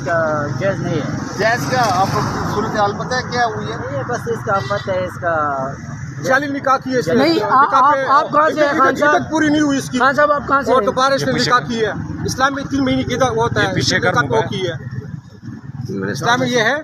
इसका जायज़ नहीं है। जायज़ का आपको सूरत हाल पता है क्या हुई है? ये बस इसका आफत है, इसका जाली निकाह की है इसने। नहीं, आप कहाँ से हैं खान साहब? पूरी नहीं हुई इसकी। खान साहब आप कहाँ से और हैं? दोबारा इसने निकाह की है। इस्लाम में 3 महीने की वो होता है, पीछे कर निकाह की है। इस्लाम में ये है,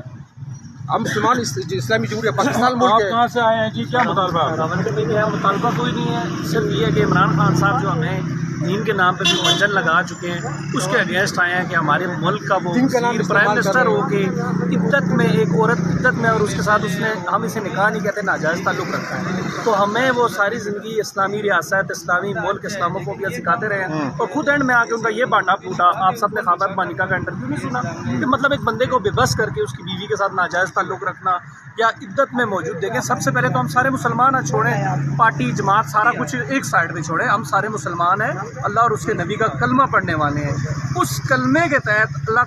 हम मुसलमान इस्लामी जमहूरिया पाकिस्तान मुल्क है। कहाँ से आए हैं जी, क्या मुतालबा? रावलपिंडी में मुतालबा कोई नहीं है, सिर्फ ये है कि इमरान खान साहब जो हमें दीन के नाम पे जो मंजन लगा चुके हैं उसके अगेंस्ट आए हैं कि हमारे मुल्क का वो दीन का नाम प्राइम मिनिस्टर हो इस्तेमाल के इद्दत में एक औरत इद्दत में और उसके साथ उसने, हम इसे निकाह नहीं कहते, नाजायज़ ताल्लुक़ रखा है। तो हमें वो सारी ज़िंदगी इस्लामी रियासत, इस्लामी मुल्क, इस्लामोफोबिया सिखाते रहे और खुद एंड में आके उनका ये बांटा फूटा। आप सब ने ख़ाबर मानिका का इंटरव्यू नहीं सुना कि मतलब एक बंदे को बेबस करके उसकी बीवी के साथ नाजायज़ ताल्लुक़ रखना या इद्दत में मौजूद देखें। सबसे पहले तो हम सारे मुसलमान हैं, छोड़ें पार्टी जमात सारा कुछ एक साइड पे छोड़ें, हम सारे मुसलमान हैं, अल्लाह और उसके नबी का कलमा पढ़ने वाले हैं। उस कलमे के तहत अल्लाह